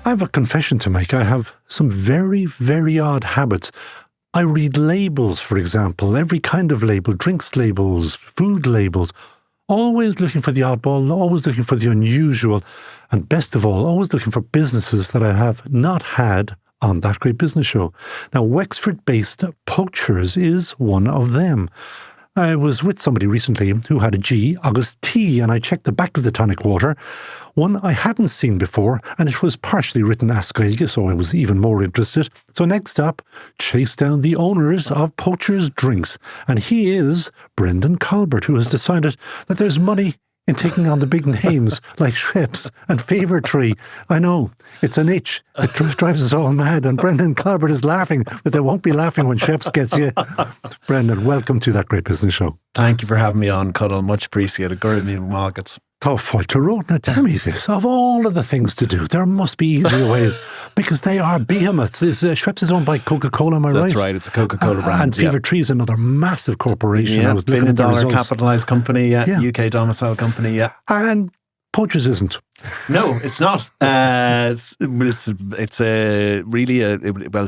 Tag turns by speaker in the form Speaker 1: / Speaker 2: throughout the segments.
Speaker 1: I have a confession to make. I have some very, very odd habits. I read labels, for example, every kind of label, drinks labels, food labels, always looking for the oddball, always looking for the unusual, and best of all, always looking for businesses that I have not had on That Great Business Show. Now, Wexford-based Poachers is one of them. I was with somebody recently who had a G, August T, and I checked the back of the tonic water, one I hadn't seen before, and it was partially written Ascaige, so I was even more interested. So next up, chase down the owners of Poachers Drinks, and he is Brendan Colbert, who has decided that there's money in taking on the big names like Schweppes and Fever Tree. I know, it's an itch. It drives us all mad, and Brendan Colbert is laughing, but they won't be laughing when Schweppes gets you. Brendan, welcome to That Great Business Show.
Speaker 2: Thank you for having me on, Conall. Much appreciated. Go ahead, markets.
Speaker 1: Oh, Falter Road. Now tell me this. Of all of the things to do, there must be easier ways because they are behemoths. Schweppes is owned by Coca-Cola, am I right?
Speaker 2: That's right. It's a Coca-Cola brand.
Speaker 1: And Fever Tree is another massive corporation.
Speaker 2: Yeah,
Speaker 1: I was looking at the results.
Speaker 2: capitalised company, UK domicile company, yeah.
Speaker 1: And Poachers isn't.
Speaker 2: No, it's not. It's it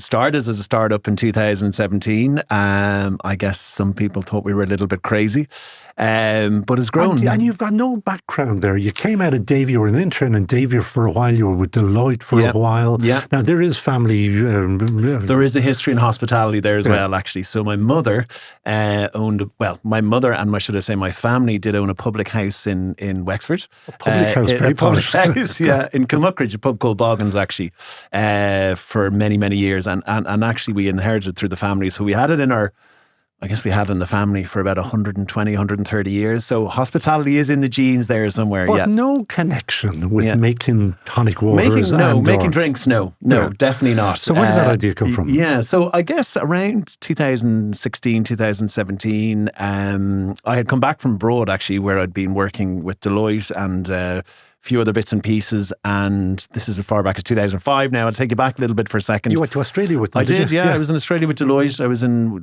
Speaker 2: started as a startup in 2017. I guess some people thought we were a little bit crazy, but it's grown.
Speaker 1: And you've got no background there. You came out of Davy, you were an intern in Davy for a while. You were with Deloitte for a while.
Speaker 2: Yeah.
Speaker 1: Now there is family.
Speaker 2: There is a history in hospitality there as well, actually. So my mother owned. Well, my mother and my family did own a public house in Wexford.
Speaker 1: A public house, very posh.
Speaker 2: House, yeah, in Kilmuckridge, a pub called Boggins, actually, for many, many years. And actually we inherited through the family. So we had it in the family for about 120, 130 years. So hospitality is in the genes there somewhere,
Speaker 1: but no connection with making tonic waters.
Speaker 2: Making drinks, no, definitely not.
Speaker 1: So where did that idea come from?
Speaker 2: Yeah, so I guess around 2016, 2017, I had come back from abroad, actually, where I'd been working with Deloitte and a few other bits and pieces, and this is as far back as 2005 now. I'll take you back a little bit for a second.
Speaker 1: You went to Australia with them,
Speaker 2: I did, yeah. I was in Australia with Deloitte. I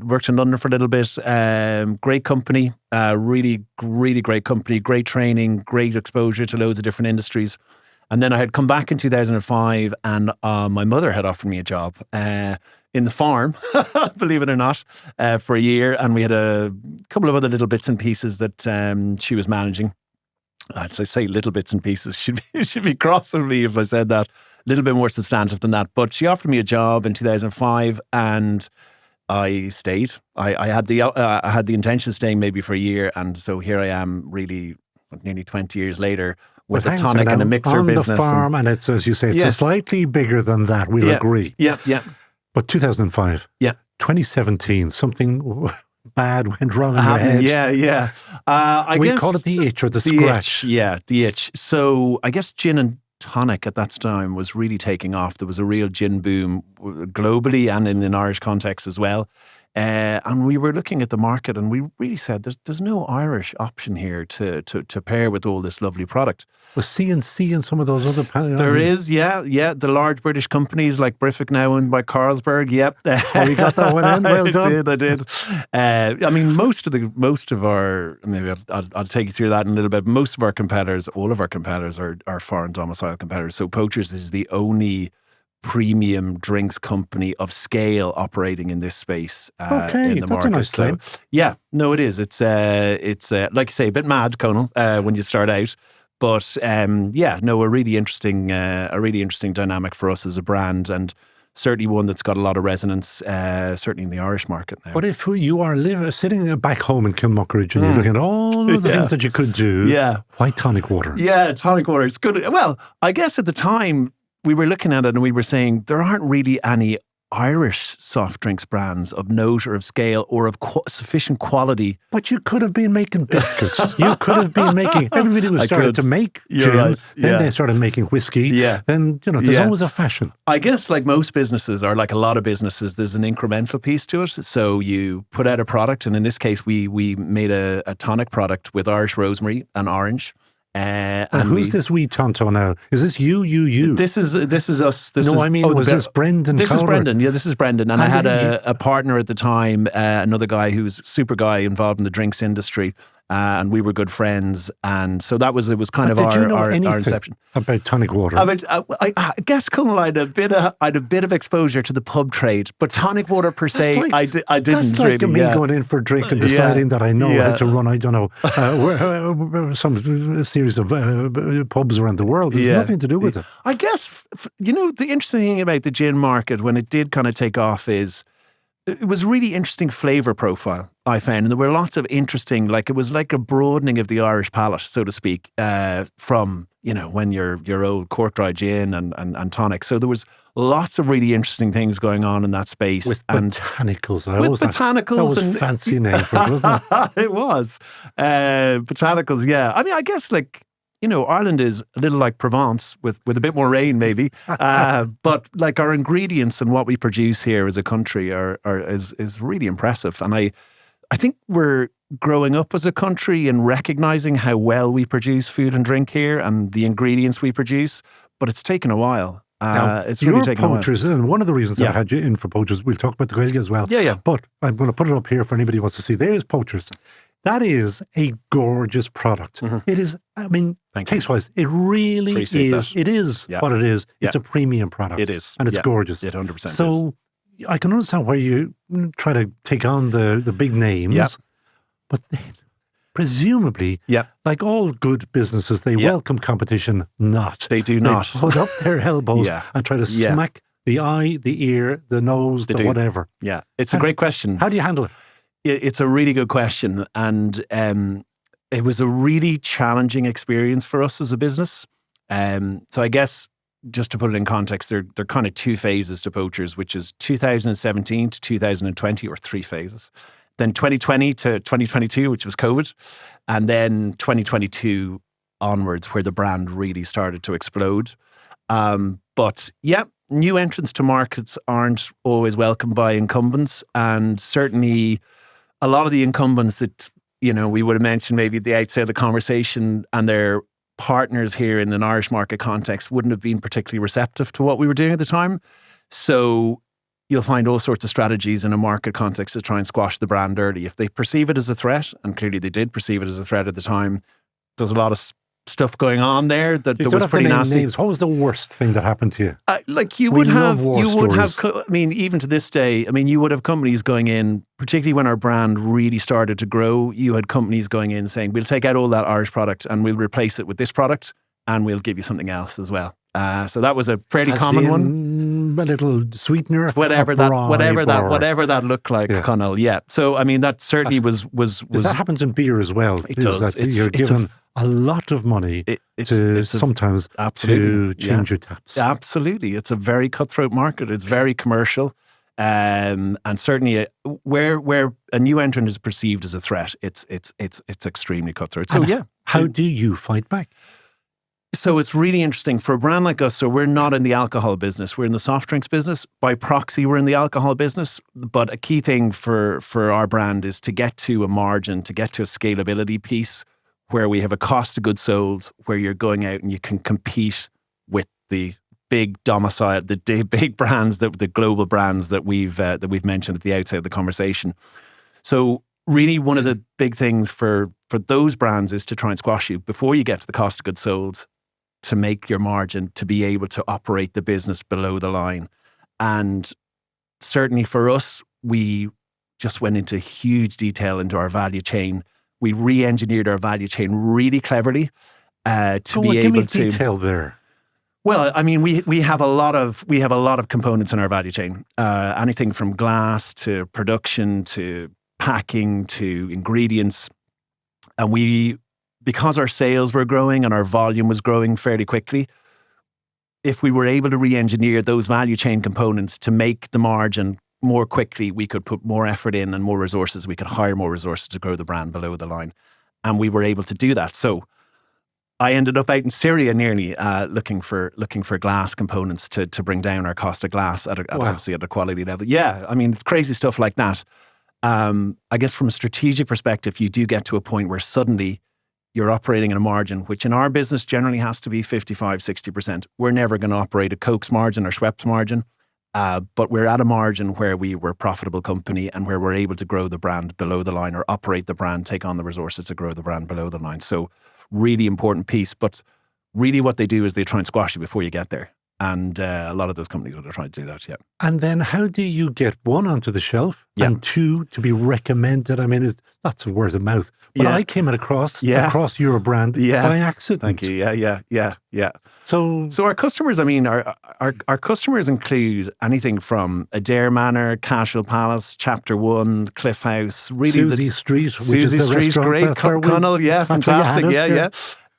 Speaker 2: worked in London for a little bit. Great company, really, really great company, great training, great exposure to loads of different industries. And then I had come back in 2005 and my mother had offered me a job in the farm, believe it or not, for a year. And we had a couple of other little bits and pieces that she was managing. So I say little bits and pieces. Should be cross with me if I said that. A little bit more substantive than that. But she offered me a job in 2005, and I stayed. I had the intention of staying maybe for a year, and so here I am, really nearly 20 years later, with a tonic and a mixer business.
Speaker 1: On the farm, and it's, as you say, it's slightly bigger than that. We'll agree.
Speaker 2: Yeah.
Speaker 1: But 2005.
Speaker 2: Yeah.
Speaker 1: 2017. Something bad went wrong in your head.
Speaker 2: Yeah.
Speaker 1: We call it the itch or the scratch.
Speaker 2: The itch. So I guess gin and tonic at that time was really taking off. There was a real gin boom globally and in an Irish context as well. And we were looking at the market and we really said there's no Irish option here to pair with all this lovely product.
Speaker 1: Was C&C and some of those other...
Speaker 2: There is, yeah. The large British companies like Briffic now owned by Carlsberg, yep.
Speaker 1: Oh, you got that one in? Well done.
Speaker 2: I did. I mean, most of our, maybe I'll take you through that in a little bit. Most of our competitors, all of our competitors are foreign domicile competitors. So Poachers is the only premium drinks company of scale operating in this space in the market.
Speaker 1: That's a nice claim.
Speaker 2: So, yeah, no, it is. It's like you say, a bit mad, Conall, when you start out. But a really interesting dynamic for us as a brand, and certainly one that's got a lot of resonance, certainly in the Irish market now.
Speaker 1: But if you are sitting back home in Kilmuckridge and you're looking at all of the things that you could do, why tonic water?
Speaker 2: Yeah, tonic water. It's good. Well, I guess at the time, we were looking at it and we were saying there aren't really any Irish soft drinks brands of note or of scale or of sufficient quality.
Speaker 1: But you could have been making biscuits. You could have been making... Everybody was started to make gin. Right. Then they started making whiskey.
Speaker 2: Yeah.
Speaker 1: Then, there's always a fashion.
Speaker 2: I guess like most businesses, or like a lot of businesses, there's an incremental piece to it. So you put out a product, and in this case, we made a tonic product with Irish rosemary and orange.
Speaker 1: And who's this wee tonto now? Is this you?
Speaker 2: This is us.
Speaker 1: Was this Brendan?
Speaker 2: This is Brendan. Yeah, this is Brendan. And I had a partner at the time, another guy who's super guy involved in the drinks industry, and we were good friends. And so it was kind of
Speaker 1: Did you know
Speaker 2: our
Speaker 1: anything
Speaker 2: inception.
Speaker 1: about tonic water?
Speaker 2: I guess, Conall, I had a bit of exposure to the pub trade, but tonic water per se, I didn't
Speaker 1: That's like
Speaker 2: really.
Speaker 1: me going in for a drink and deciding that I know how to run, I don't know, some series of pubs around the world. There's nothing to do with it.
Speaker 2: I guess, the interesting thing about the gin market when it did kind of take off is it was really interesting flavour profile, I found. And there were lots of interesting, it was like a broadening of the Irish palate, so to speak, from, when your old cork dry gin and tonic. So there was lots of really interesting things going on in that space.
Speaker 1: With botanicals.
Speaker 2: Botanicals.
Speaker 1: That was a fancy name for it, wasn't it?
Speaker 2: It was. Botanicals, yeah. I mean, I guess Ireland is a little like Provence with a bit more rain, maybe. But our ingredients and what we produce here as a country is really impressive. And I think we're growing up as a country and recognizing how well we produce food and drink here and the ingredients we produce. But it's taken a while.
Speaker 1: Now,
Speaker 2: it's really taken
Speaker 1: Poachers,
Speaker 2: a while.
Speaker 1: and one of the reasons that I had you in for Poachers, we'll talk about the Gaeilge as well.
Speaker 2: Yeah.
Speaker 1: But I'm going to put it up here for anybody who wants to see. There's Poachers. That is a gorgeous product. Mm-hmm. It is, taste-wise, it really
Speaker 2: Appreciate
Speaker 1: is.
Speaker 2: That.
Speaker 1: It is what it is. It's a premium product.
Speaker 2: It is.
Speaker 1: And it's gorgeous.
Speaker 2: It 100%
Speaker 1: so
Speaker 2: is.
Speaker 1: I can understand why you try to take on the big names.
Speaker 2: Yeah.
Speaker 1: But then, presumably, like all good businesses, they welcome competition not.
Speaker 2: They do not.
Speaker 1: They put up their elbows and try to smack the eye, the ear, the nose, the whatever.
Speaker 2: Yeah. It's a great question.
Speaker 1: How do you handle it?
Speaker 2: It's a really good question. And it was a really challenging experience for us as a business. So I guess, just to put it in context, there are kind of two phases to Poachers, which is 2017 to 2020, or three phases. Then 2020 to 2022, which was COVID. And then 2022 onwards, where the brand really started to explode. But new entrants to markets aren't always welcomed by incumbents. And certainly a lot of the incumbents that, we would have mentioned maybe at the outset of the conversation, and their partners here in an Irish market context wouldn't have been particularly receptive to what we were doing at the time. So you'll find all sorts of strategies in a market context to try and squash the brand early. If they perceive it as a threat, and clearly they did perceive it as a threat at the time, there's a lot of stuff going on there that was pretty nasty.
Speaker 1: Names. What was the worst thing that happened to you?
Speaker 2: You would have, even to this day, you would have companies going in, particularly when our brand really started to grow, you had companies going in saying, we'll take out all that Irish product and we'll replace it with this product and we'll give you something else as well. So that was a fairly common one.
Speaker 1: A little sweetener,
Speaker 2: whatever that looked like, Conall. Yeah. So that certainly was.
Speaker 1: That happens in beer as well.
Speaker 2: It does.
Speaker 1: You're given a lot of money sometimes to change your taps.
Speaker 2: Absolutely, it's a very cutthroat market. It's very commercial, and certainly where a new entrant is perceived as a threat, it's extremely cutthroat. So
Speaker 1: how do you fight back?
Speaker 2: So it's really interesting for a brand like us. So we're not in the alcohol business. We're in the soft drinks business. By proxy, we're in the alcohol business. But a key thing for our brand is to get to a margin, to get to a scalability piece where we have a cost of goods sold, where you're going out and you can compete with the big domicile, the big brands, the global brands that we've mentioned at the outset of the conversation. So really one of the big things for those brands is to try and squash you before you get to the cost of goods sold, to make your margin, to be able to operate the business below the line. And certainly for us, we just went into huge detail into our value chain. We re-engineered our value chain really cleverly to be able to...
Speaker 1: Give me detail there.
Speaker 2: Well, we have a lot of components in our value chain. Anything from glass to production to packing to ingredients. And because our sales were growing and our volume was growing fairly quickly, if we were able to re-engineer those value chain components to make the margin more quickly, we could put more effort in and more resources. We could hire more resources to grow the brand below the line. And we were able to do that. So I ended up out in Syria nearly looking for glass components to bring down our cost of glass obviously at a quality level. Yeah, it's crazy stuff like that. I guess from a strategic perspective, you do get to a point where suddenly you're operating in a margin, which in our business generally has to be 55, 60%. We're never going to operate a Coke's margin or Schweppes margin. but we're at a margin where we're a profitable company and where we're able to grow the brand below the line or operate the brand, take on the resources to grow the brand below the line. So really important piece. But really what they do is they try and squash you before you get there. And a lot of those companies would have tried to do that, yeah.
Speaker 1: And then how do you get one onto the shelf and two to be recommended? I mean, it's lots of word of mouth. But I came across your brand by accident.
Speaker 2: Thank you. Yeah.
Speaker 1: So
Speaker 2: our customers, I mean, our customers include anything from Adair Manor, Cashel Palace, Chapter 1, Cliff House, really
Speaker 1: Susie Street, which is the
Speaker 2: Street,
Speaker 1: restaurant.
Speaker 2: great. Conall, fantastic. Yeah.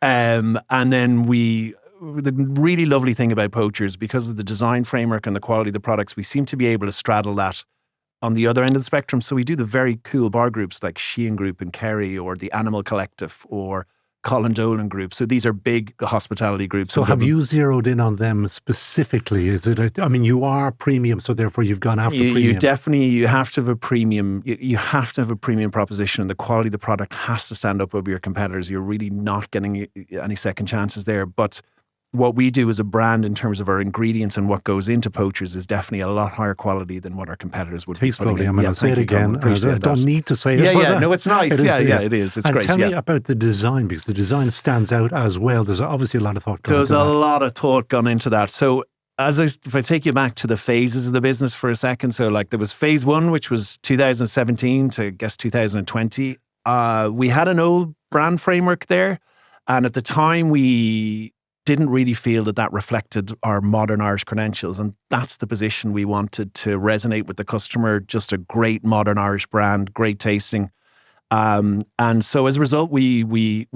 Speaker 2: And then the really lovely thing about Poachers, because of the design framework and the quality of the products, we seem to be able to straddle that on the other end of the spectrum. So we do the very cool bar groups like Sheehan Group in Kerry, or the Animal Collective, or Colin Dolan Group. So these are big hospitality groups.
Speaker 1: So have you zeroed in on them specifically? Is it? I mean, you are premium, so therefore you've gone after premium.
Speaker 2: You have to have a premium. You have to have a premium proposition, and the quality of the product has to stand up over your competitors. You're really not getting any second chances there. But what we do as a brand in terms of our ingredients and what goes into Poachers is definitely a lot higher quality than what our competitors would be.
Speaker 1: Slowly. I'm going to say it again. I don't need to say it.
Speaker 2: Yeah. No, it's nice. It is. It's
Speaker 1: and
Speaker 2: great.
Speaker 1: Tell me about the design, because the design stands out as well. There's obviously a lot of thought gone into that.
Speaker 2: There's a lot of thought gone into that. So if I take you back to the phases of the business for a second, so like there was phase 1, which was 2017 to 2020. We had an old brand framework there, and at the time we didn't really feel that reflected our modern Irish credentials, and that's the position we wanted to resonate with the customer. Just a great modern Irish brand, great tasting, and so as a result, we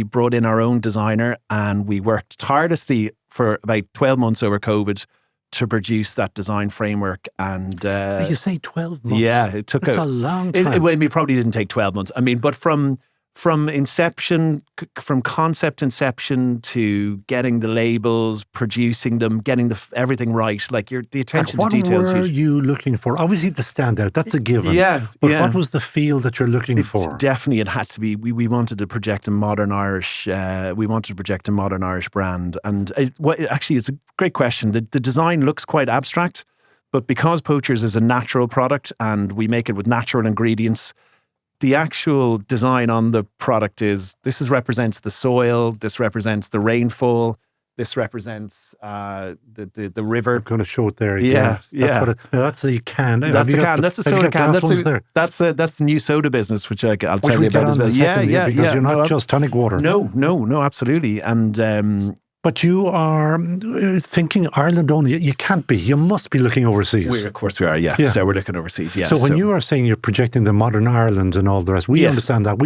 Speaker 2: brought in our own designer, and we worked tirelessly for about 12 months over COVID to produce that design framework. And
Speaker 1: you say 12 months?
Speaker 2: Yeah, it took
Speaker 1: a long time.
Speaker 2: It probably didn't take 12 months. I mean, but from inception, from concept inception to getting the labels, producing them, getting everything right, like the attention to details.
Speaker 1: What were you looking for? Obviously the standout, that's a given. But what was the feel that you're looking for?
Speaker 2: Definitely, it had to be. We wanted to project a modern Irish. We wanted to project a modern Irish brand, and actually, it's a great question. The design looks quite abstract, but because Poachers is a natural product and we make it with natural ingredients, the actual design on the product this represents the soil, this represents the rainfall, this represents the river.
Speaker 1: I'm going to show it there again.
Speaker 2: Yeah.
Speaker 1: That's the can.
Speaker 2: That's a can. That's a soda can. That's the new soda business, which I'll tell you about as well.
Speaker 1: Because you're not just tonic water.
Speaker 2: No, absolutely. And
Speaker 1: but you are thinking Ireland only. You can't be. You must be looking overseas.
Speaker 2: Of course we are, yeah. So we're looking overseas, yeah.
Speaker 1: So when you are saying you're projecting the modern Ireland and all the rest, we understand that.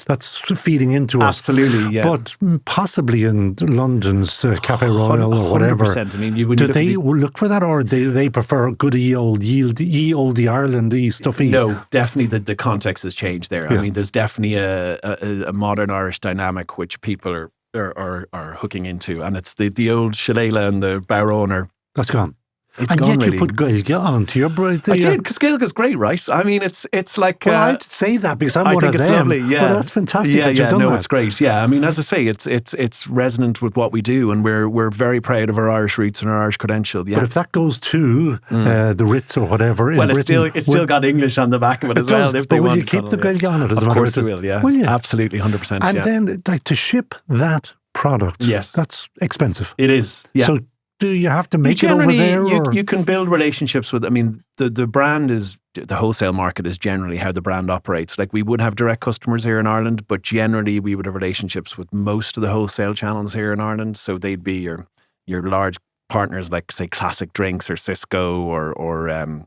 Speaker 1: That's feeding into us.
Speaker 2: Absolutely, yeah.
Speaker 1: But possibly in London's Café Royal or whatever.
Speaker 2: 100%. I mean,
Speaker 1: do they look for that, or do they prefer good ye old Ireland-y stuffy?
Speaker 2: No, definitely the context has changed there. I mean, there's definitely a modern Irish dynamic which people are hooking into, and it's the old shillelagh and the Barone
Speaker 1: that's gone.
Speaker 2: It's
Speaker 1: and
Speaker 2: gone,
Speaker 1: yet
Speaker 2: really.
Speaker 1: You put Gaeilge onto your bread.
Speaker 2: I did, because Gaeilge's great, right? I mean, it's like...
Speaker 1: Well, I'd say that because I'm one of them.
Speaker 2: I think it's lovely, yeah.
Speaker 1: Well, that's fantastic that you've done that.
Speaker 2: It's great, yeah. I mean, as I say, it's resonant with what we do, and we're very proud of our Irish roots and our Irish credential, yeah.
Speaker 1: But if that goes to the Ritz or whatever in Britain...
Speaker 2: It's still got English on the back of it as well.
Speaker 1: But will you keep the Gaeilge on it as well?
Speaker 2: Of course we will, yeah.
Speaker 1: Will you?
Speaker 2: Absolutely, 100%,
Speaker 1: and then, like, to ship that product, that's expensive.
Speaker 2: It is, yeah.
Speaker 1: So do you have to make it over there?
Speaker 2: You can build relationships with, I mean, the brand is, the wholesale market is generally how the brand operates. Like, we would have direct customers here in Ireland, but generally we would have relationships with most of the wholesale channels here in Ireland. So they'd be your large partners like, say, Classic Drinks or Cisco or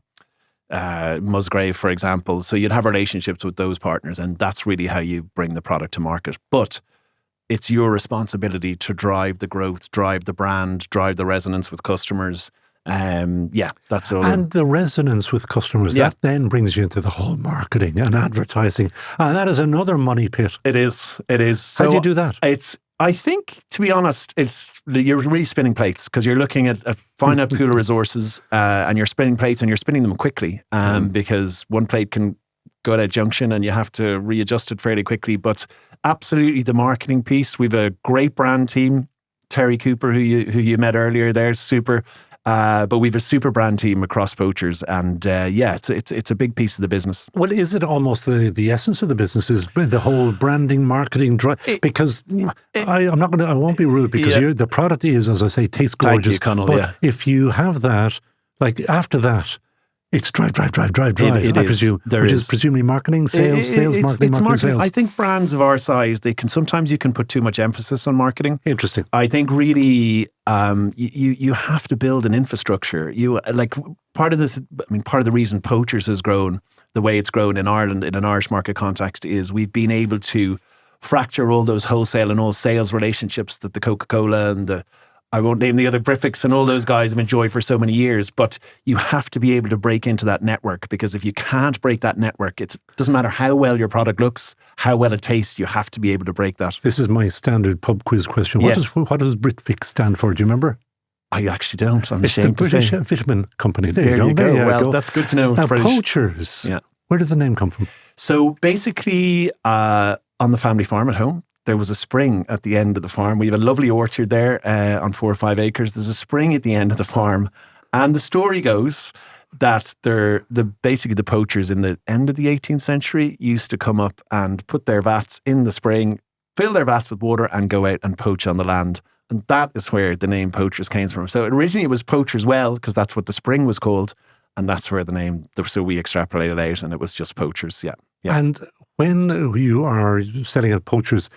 Speaker 2: Musgrave, for example. So you'd have relationships with those partners, and that's really how you bring the product to market. But it's your responsibility to drive the growth, drive the brand, drive the resonance with customers. That's all.
Speaker 1: And the resonance with customers, that then brings you into the whole marketing and advertising. And that is another money pit.
Speaker 2: It is.
Speaker 1: So, how do you do that?
Speaker 2: I think, to be honest, you're really spinning plates, because you're looking at finding out pool of resources, and you're spinning plates, and you're spinning them quickly, because one plate can go at a junction and you have to readjust it fairly quickly. But absolutely the marketing piece. We've a great brand team. Terry Cooper, who you met earlier there, super. But we've a super brand team across Poachers, and it's a big piece of the business.
Speaker 1: Well, is it almost the essence of the business is the whole branding, marketing drive? Because I won't be rude because the product is, as I say, tastes gorgeous.
Speaker 2: Thank you, Conall,
Speaker 1: but if you have that, like after that, it's drive.
Speaker 2: It
Speaker 1: I
Speaker 2: is.
Speaker 1: presume, which is presumably marketing, sales, marketing, sales.
Speaker 2: I think brands of our size, sometimes you can put too much emphasis on marketing.
Speaker 1: Interesting.
Speaker 2: I think really you have to build an infrastructure. Part of the reason Poachers has grown the way it's grown in Ireland in an Irish market context is we've been able to fracture all those wholesale and all sales relationships that the Coca-Cola and I won't name the other Briffix and all those guys have enjoyed for so many years, but you have to be able to break into that network, because if you can't break that network, it doesn't matter how well your product looks, how well it tastes, you have to be able to break that.
Speaker 1: This is my standard pub quiz question. What does Briffix stand for? Do you remember?
Speaker 2: I actually don't. I'm
Speaker 1: it's the British vitamin company. There you go.
Speaker 2: Well, that's good to know.
Speaker 1: Now, Poachers. Yeah. Where did the name come from?
Speaker 2: So basically, on the family farm at home, there was a spring at the end of the farm. We have a lovely orchard there on 4 or 5 acres. There's a spring at the end of the farm. And the story goes that basically the poachers in the end of the 18th century used to come up and put their vats in the spring, fill their vats with water and go out and poach on the land. And that is where the name Poachers came from. So originally it was Poachers Well, because that's what the spring was called. And that's where the name, so we extrapolated out and it was just Poachers. Yeah.
Speaker 1: And when you are selling at Poachers,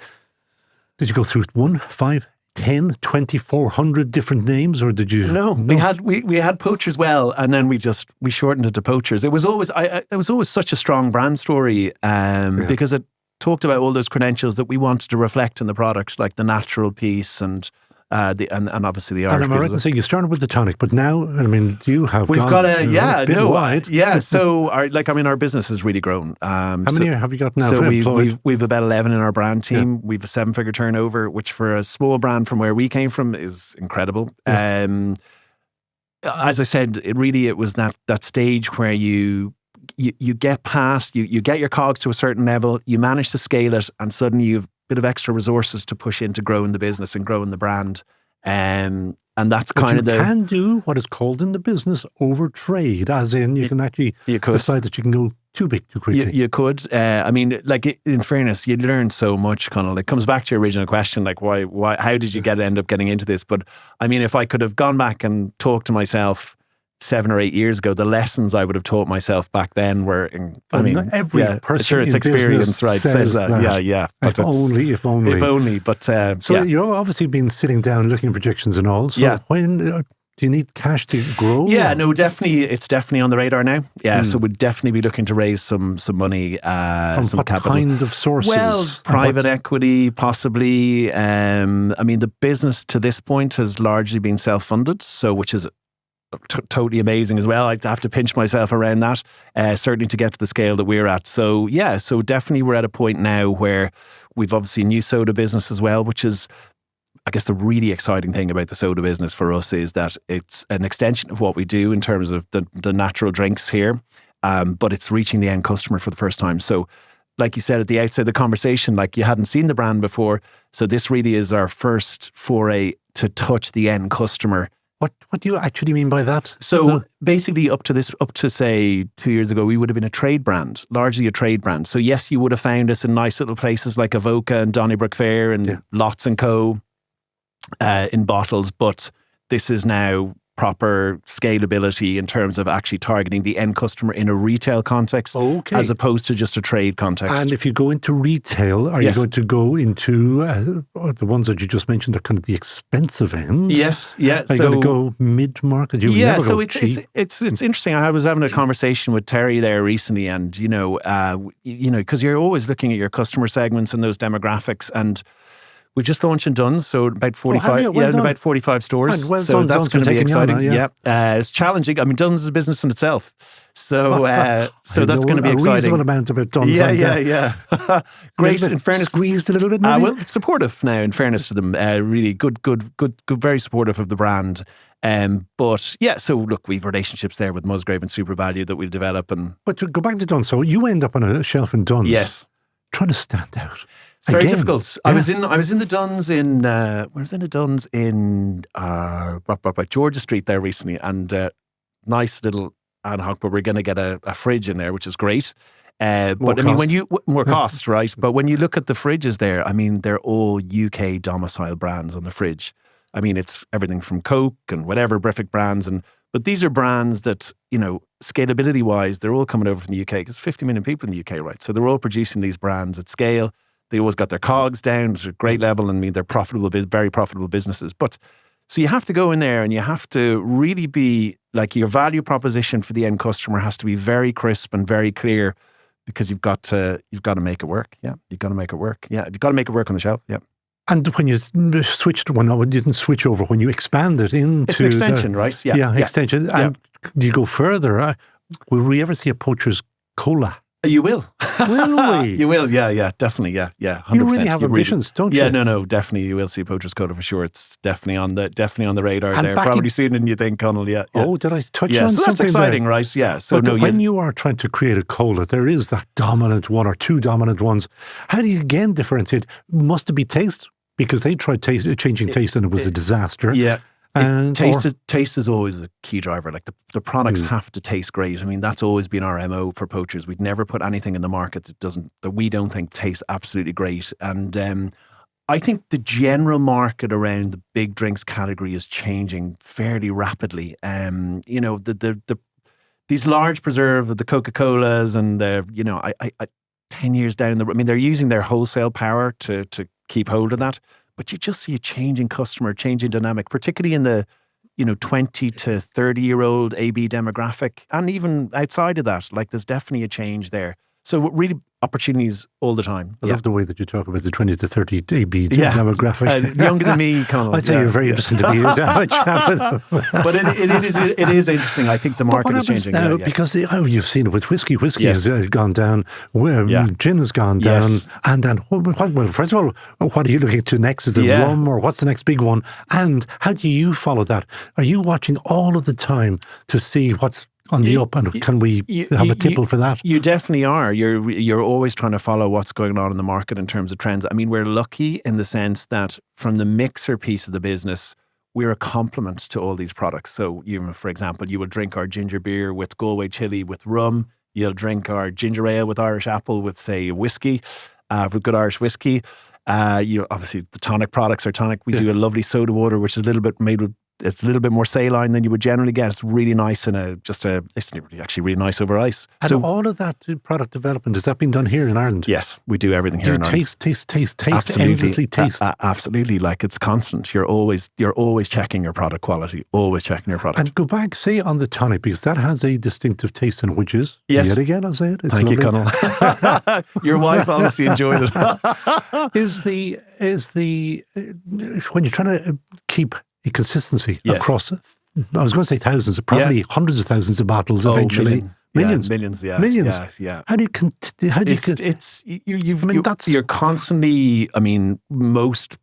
Speaker 1: did you go through 1, 5, 10, 20, 400 different names, or did you?
Speaker 2: No. We had Poachers Well, and then we shortened it to Poachers. It was always such a strong brand story, because it talked about all those credentials that we wanted to reflect in the product, like the natural piece and obviously the art.
Speaker 1: And am I right in saying you started with the tonic, but now, I mean, you have
Speaker 2: We've got a bit
Speaker 1: wide.
Speaker 2: Yeah, so our business has really grown.
Speaker 1: How many have you got now?
Speaker 2: So we've about 11 in our brand team. Yeah. We've a 7-figure turnover, which for a small brand from where we came from is incredible. Yeah. As I said, it was that stage where you get past, you get your cogs to a certain level, you manage to scale it, and suddenly you've bit of extra resources to push into growing the business and growing the brand. And that's kind of
Speaker 1: you can do what is called in the business overtrade, as in you can actually decide that you can go too big too quickly.
Speaker 2: You could. In fairness, you learn so much, Conall. It comes back to your original question, like why, how did you end up getting into this? But I mean, if I could have gone back and talked to myself 7 or 8 years ago, the lessons I would have taught myself back then were,
Speaker 1: every person
Speaker 2: sure it's
Speaker 1: in
Speaker 2: experience, right?
Speaker 1: Says that.
Speaker 2: Yeah.
Speaker 1: If only.
Speaker 2: But
Speaker 1: so you've obviously been sitting down looking at projections and all. So when do you need cash to grow?
Speaker 2: Yeah, no, definitely. It's definitely on the radar now. Yeah, so we'd definitely be looking to raise some money,
Speaker 1: from
Speaker 2: some
Speaker 1: what
Speaker 2: capital.
Speaker 1: Kind of sources?
Speaker 2: Well, private equity, possibly. The business to this point has largely been self-funded, so which is totally amazing as well. I'd have to pinch myself around that, certainly to get to the scale that we're at. So so definitely we're at a point now where we've obviously a new soda business as well, which is, I guess the really exciting thing about the soda business for us is that it's an extension of what we do in terms of the natural drinks here, but it's reaching the end customer for the first time. So like you said at the outset of the conversation, like you hadn't seen the brand before. So this really is our first foray to touch the end customer.
Speaker 1: What do you actually mean by that?
Speaker 2: So basically up to say 2 years ago, we would have been a trade brand, largely a trade brand. So yes, you would have found us in nice little places like Avoca and Donnybrook Fair and Lots & Co. In bottles, but this is now proper scalability in terms of actually targeting the end customer in a retail context, as opposed to just a trade context.
Speaker 1: And if you go into retail, are you going to go into the ones that you just mentioned are kind of the expensive end?
Speaker 2: Yes, yeah.
Speaker 1: Are you going to go mid-market?
Speaker 2: It's interesting. I was having a conversation with Terry there recently, and because you're always looking at your customer segments and those demographics, and we've just launched in Duns, so about 45, about 45 stores. So that's going to be exciting. It's challenging. I mean, Duns is a business in itself, so that's going to be exciting.
Speaker 1: A reasonable amount about Duns.
Speaker 2: Yeah. Great. In fairness,
Speaker 1: squeezed a little bit. Maybe?
Speaker 2: Well, supportive now. In fairness to them, really good, very supportive of the brand. But yeah, so look, we've relationships there with Musgrave and Super Value that we'll develop. But
Speaker 1: to go back to Duns, so you end up on a shelf in Duns.
Speaker 2: Yes.
Speaker 1: Trying to stand out.
Speaker 2: It's very
Speaker 1: Again,
Speaker 2: difficult.
Speaker 1: yeah.
Speaker 2: I was in the Duns in Georgia Street there recently, and nice little ad hoc, but we're going to get a fridge in there, which is great. But I mean, when you more cost, right? But when you look at the fridges there, I mean, they're all UK domicile brands on the fridge. I mean, it's everything from Coke and whatever Briffic brands, but these are brands that, you know, scalability wise, they're all coming over from the UK because 50 million people in the UK, right? So they're all producing these brands at scale. They always got their COGS down to a great level, and I mean, they're profitable, very profitable businesses. But so you have to go in there and you have to really be like, your value proposition for the end customer has to be very crisp and very clear, because you've got to make it work. Yeah, you've got to make it work. Yeah, you've got to make it work on the shelf. Yeah.
Speaker 1: And when you switched, didn't switch over, when you expanded into...
Speaker 2: It's an extension, right? Yeah.
Speaker 1: Yeah, extension. And do you go further? Will we ever see a Poachers Cola?
Speaker 2: You will.
Speaker 1: Will we?
Speaker 2: You will, yeah, definitely, yeah, 100%.
Speaker 1: You really have ambitions, don't you?
Speaker 2: Yeah, no, definitely you will see Poachers Cola for sure. It's definitely on the radar
Speaker 1: and
Speaker 2: there. Probably sooner than you think, Conall, yeah.
Speaker 1: Oh, did I touch on
Speaker 2: so
Speaker 1: something
Speaker 2: that's exciting,
Speaker 1: there?
Speaker 2: right? Yeah. So
Speaker 1: but when you are trying to create a cola, there is that dominant one or two dominant ones. How do you again differentiate? Must it be taste? Because they tried changing taste and it was a disaster.
Speaker 2: Yeah.
Speaker 1: And
Speaker 2: taste is always a key driver. Like the products have to taste great. I mean, that's always been our MO for Poachers. We'd never put anything in the market that we don't think tastes absolutely great. And I think the general market around the big drinks category is changing fairly rapidly. You know, these large preserve, the Coca-Colas, and you know, I 10 years down the road, I mean, they're using their wholesale power to keep hold of that. But you just see a changing customer, changing dynamic, particularly in the, you know, 20 to 30-year-old AB demographic. And even outside of that, like, there's definitely a change there. So really opportunities all the time.
Speaker 1: I love the way that you talk about the 20 to 30 AB demographic.
Speaker 2: Younger than me, Conall.
Speaker 1: I'd say you're very interesting to be to have a chat with them.
Speaker 2: But it is interesting. I think the market is changing
Speaker 1: now, because you've seen it with whiskey. Whiskey has gone down. Gin has gone down. And then, well, first of all, what are you looking to next? Is it rum, or what's the next big one? And how do you follow that? Are you watching all of the time to see what's on the up, and can we have a tipple for that?
Speaker 2: You definitely are. You're always trying to follow what's going on in the market in terms of trends. I mean, we're lucky in the sense that from the mixer piece of the business, we're a complement to all these products. So, for example, you will drink our ginger beer with Galway chili with rum. You'll drink our ginger ale with Irish apple with, say, whiskey, with good Irish whiskey. Obviously, the tonic products are tonic. We do a lovely soda water, which is a little bit made with... It's a little bit more saline than you would generally get. It's really nice it's actually really nice over ice.
Speaker 1: And so all of that product development, has that been done here in Ireland?
Speaker 2: Yes, we do everything here in Ireland.
Speaker 1: Taste,
Speaker 2: absolutely.
Speaker 1: endlessly taste.
Speaker 2: Absolutely, like, it's constant. You're always checking your product quality, always checking your product.
Speaker 1: And go back, say, on the tonic, because that has a distinctive taste in it, which is, yet again, I'll say it. It's
Speaker 2: Thank
Speaker 1: lovely.
Speaker 2: you, Conall. Your wife obviously enjoyed it.
Speaker 1: When you're trying to keep a consistency across, I was going to say thousands, probably hundreds of thousands of bottles eventually. Millions.
Speaker 2: Millions.
Speaker 1: How do you
Speaker 2: you're constantly, I mean,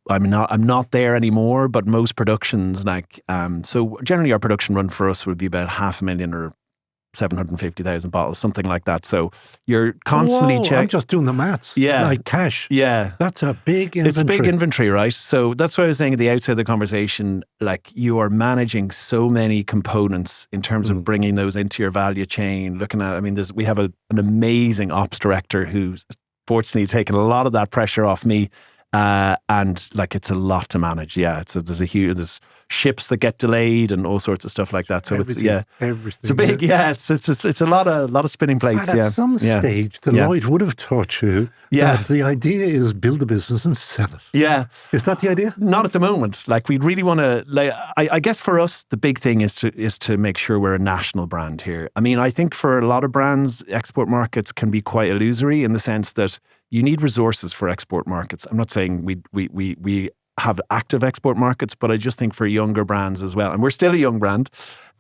Speaker 2: I'm not there anymore, but most productions, like, so generally our production run for us would be about 500,000 or 750,000 bottles, something like that. So you're constantly checking.
Speaker 1: I'm just doing the maths. Like cash. That's a big inventory.
Speaker 2: It's a big inventory, right? So that's what I was saying at the outset of the conversation. Like, you are managing so many components in terms of bringing those into your value chain. Looking at, I mean, we have an amazing ops director who's fortunately taken a lot of that pressure off me. And like, it's a lot to manage. There's ships that get delayed and all sorts of stuff like that. So
Speaker 1: everything.
Speaker 2: It's a big, it's a lot of spinning plates.
Speaker 1: And at some stage, Deloitte would have taught you that the idea is build a business and sell it.
Speaker 2: Yeah.
Speaker 1: Is that the idea?
Speaker 2: Not at the moment. Like, we really want to, like, I guess for us, the big thing is to make sure we're a national brand here. I mean, I think for a lot of brands, export markets can be quite illusory in the sense that you need resources for export markets. I'm not saying we have active export markets, but I just think for younger brands as well, and we're still a young brand,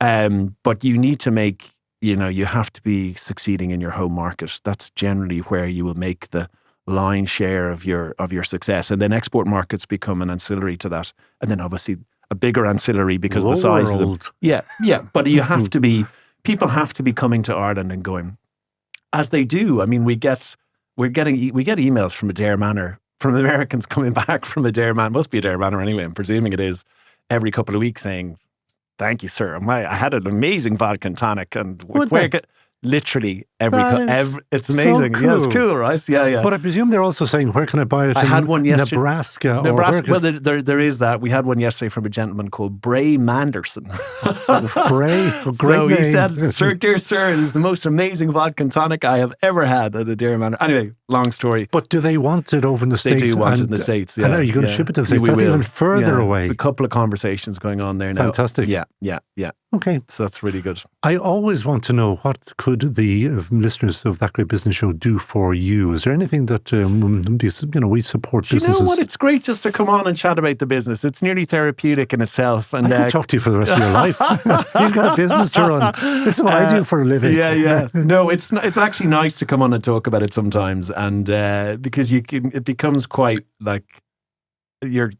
Speaker 2: but you need to make, you have to be succeeding in your home market. That's generally where you will make the lion's share of your success, and then export markets become an ancillary to that, and then obviously a bigger ancillary because of the size of them. Yeah. But you have to be. People have to be coming to Ireland and going, as they do. I mean, we get emails from Adair Manor from Americans coming back from a Dare Man, must be a Dare Manor anyway, I'm presuming it is, every couple of weeks saying, "Thank you, sir. I had an amazing vodka and tonic," and literally it's amazing.
Speaker 1: So cool.
Speaker 2: Yeah, it's cool, right? Yeah.
Speaker 1: But I presume they're also saying, where can I buy it?
Speaker 2: I had one yesterday.
Speaker 1: Nebraska.
Speaker 2: Well, there is that. We had one yesterday from a gentleman called Bray Manderson.
Speaker 1: Bray, great
Speaker 2: so
Speaker 1: name.
Speaker 2: He said, "Sir, dear sir, it is the most amazing vodka and tonic I have ever had at a Dare Manor." Anyway, long story.
Speaker 1: But do they want it over in the States?
Speaker 2: They do want it in the States, yeah.
Speaker 1: And are you going to ship it to the States? That's even further away.
Speaker 2: There's a couple of conversations going on there now.
Speaker 1: Fantastic.
Speaker 2: Yeah.
Speaker 1: Okay.
Speaker 2: So that's really good.
Speaker 1: I always want to know, what could the listeners of That Great Business Show do for you? Is there anything that we support businesses?
Speaker 2: You know what? It's great just to come on and chat about the business. It's nearly therapeutic in itself. And
Speaker 1: I could talk to you for the rest of your life. You've got a business to run. This is what I do for a living.
Speaker 2: Yeah. No, it's actually nice to come on and talk about it sometimes, and because it becomes quite like you're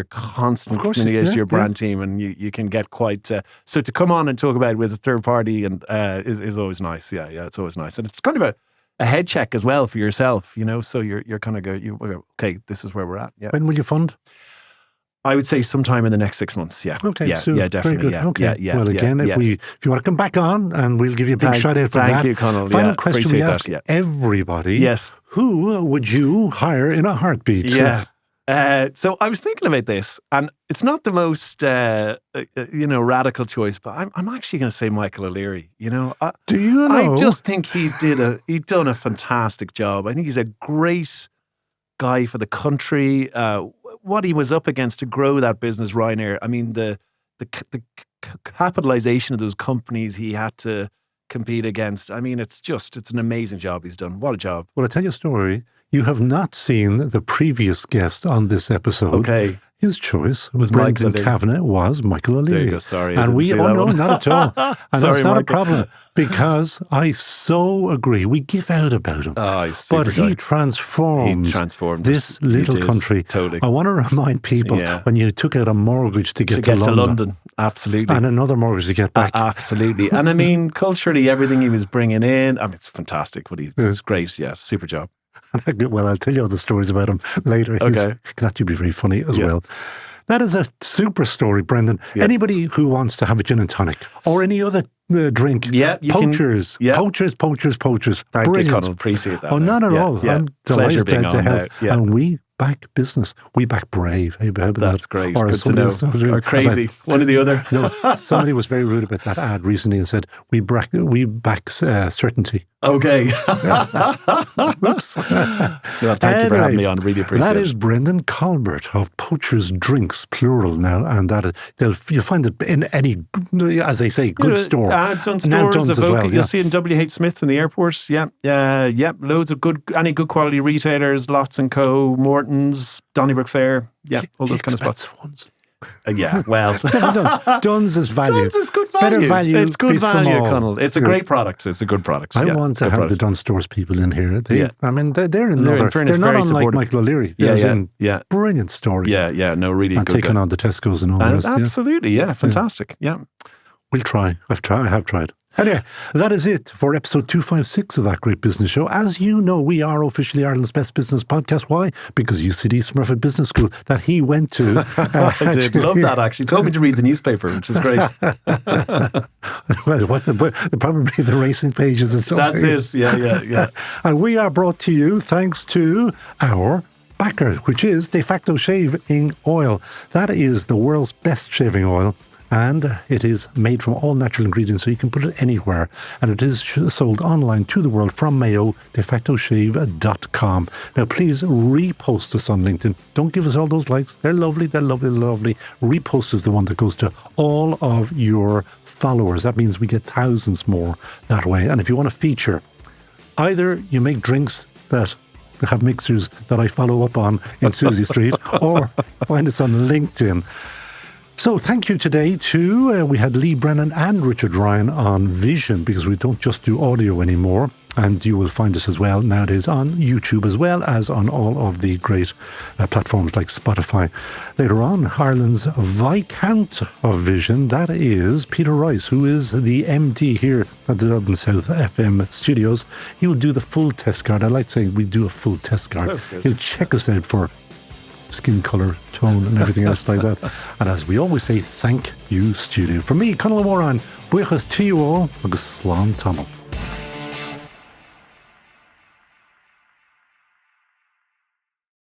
Speaker 2: constant communication to your brand team, and you can get quite so to come on and talk about it with a third party and is always nice. Yeah, it's always nice, and it's kind of a head check as well for yourself, so you're kind of okay, this is where we're at. Yeah.
Speaker 1: When will you fund?
Speaker 2: I would say sometime in the next 6 months. Yeah.
Speaker 1: Okay.
Speaker 2: Yeah.
Speaker 1: So
Speaker 2: yeah. Definitely.
Speaker 1: Very good.
Speaker 2: Yeah.
Speaker 1: Okay.
Speaker 2: Yeah.
Speaker 1: Well, again, if you want to come back on, and we'll give you a big shout out for that.
Speaker 2: Thank you, Conall.
Speaker 1: Final question we ask everybody.
Speaker 2: Yes.
Speaker 1: Who would you hire in a heartbeat?
Speaker 2: Yeah. So I was thinking about this, and it's not the most radical choice, but I'm actually going to say Michael O'Leary.
Speaker 1: Do you know?
Speaker 2: I just think he'd done a fantastic job. I think he's a great guy for the country. What he was up against to grow that business, Ryanair. I mean, the capitalization of those companies he had to compete against. I mean, it's an amazing job he's done. What a job.
Speaker 1: Well, I'll tell you a story. You have not seen the previous guest on this episode.
Speaker 2: Okay.
Speaker 1: His choice
Speaker 2: was
Speaker 1: Brendan Kavanagh was Michael O'Leary.
Speaker 2: There you go. Sorry.
Speaker 1: And not at all. And
Speaker 2: Sorry,
Speaker 1: that's not
Speaker 2: Michael.
Speaker 1: a problem, because I so agree. We give out about him.
Speaker 2: Oh, he's super
Speaker 1: but
Speaker 2: guy.
Speaker 1: he transformed
Speaker 2: this
Speaker 1: little country.
Speaker 2: Totally.
Speaker 1: I want to remind people, when you took out a mortgage to get to London.
Speaker 2: Absolutely.
Speaker 1: And another mortgage to get back.
Speaker 2: Absolutely. And I mean, culturally, everything he was bringing in, it's fantastic. It's great. Yeah, super job.
Speaker 1: Well, I'll tell you other stories about him later.
Speaker 2: Okay.
Speaker 1: He can actually be very funny as well. That is a super story, Brendan. Yeah. Anybody who wants to have a gin and tonic or any other drink, Poachers. Poachers.
Speaker 2: Thank you, Conall. Appreciate that.
Speaker 1: Oh, not at all.
Speaker 2: Yeah.
Speaker 1: I'm delighted
Speaker 2: being
Speaker 1: to
Speaker 2: on
Speaker 1: help.
Speaker 2: Yeah.
Speaker 1: And we back business. We back Brave. Hey,
Speaker 2: that's great.
Speaker 1: Or
Speaker 2: good to know. Or crazy. One or the other.
Speaker 1: No, somebody was very rude about that ad recently and said, we back certainty.
Speaker 2: Okay. Oops. Thank you for having me on. Really appreciate it.
Speaker 1: That is Brendan Colbert of Poachers Drinks, plural now. And you'll find it in any, as they say, good store.
Speaker 2: Dunn's stores as well. You'll see it in W.H. Smith in the airport. Yeah. Loads of any good quality retailers, Lots & Co., Morton's, Donnybrook Fair. Yeah, all those kind of spots.
Speaker 1: Ones.
Speaker 2: Yeah, well.
Speaker 1: Dunn's is value.
Speaker 2: Dunn's is good value.
Speaker 1: Better value.
Speaker 2: It's good value,
Speaker 1: small.
Speaker 2: Conall. It's a great product. It's a good product.
Speaker 1: I want to have the Dunn Stores people in here. I mean, they're
Speaker 2: in fairness,
Speaker 1: they're not
Speaker 2: very
Speaker 1: unlike
Speaker 2: supportive.
Speaker 1: Michael O'Leary.
Speaker 2: Yeah.
Speaker 1: Brilliant story.
Speaker 2: Yeah. No, really
Speaker 1: and
Speaker 2: good.
Speaker 1: Taking on the Tesco's and all the rest.
Speaker 2: Absolutely. Yeah. Fantastic. Yeah.
Speaker 1: We'll try. I have tried. Anyway, that is it for episode 256 of That Great Business Show. As you know, we are officially Ireland's best business podcast. Why? Because UCD Smurfit Business School that he went to.
Speaker 2: I did love that, actually. Told me to read the newspaper, which is great.
Speaker 1: Well, probably the racing pages or something.
Speaker 2: That's it. Yeah.
Speaker 1: And we are brought to you thanks to our backer, which is De Facto Shaving Oil. That is the world's best shaving oil. And it is made from all natural ingredients, so you can put it anywhere. And it is sold online to the world from Mayo, defactoshave.com. Now, please repost us on LinkedIn. Don't give us all those likes. They're lovely. Repost is the one that goes to all of your followers. That means we get thousands more that way. And if you want to feature, either you make drinks that have mixers that I follow up on in Susie Street, or find us on LinkedIn. So thank you today to, we had Lee Brennan and Richard Ryan on Vision, because we don't just do audio anymore. And you will find us as well nowadays on YouTube, as well as on all of the great platforms like Spotify. Later on, Ireland's Viscount of Vision, that is Peter Rice, who is the MD here at the Dublin South FM studios. He will do the full test card. I like saying we do a full test card. He'll check us out for skin colour, tone and everything else like that. And as we always say, thank you, studio. For me, Conall Ó Móráin, buchas to you all, agus slán tamil.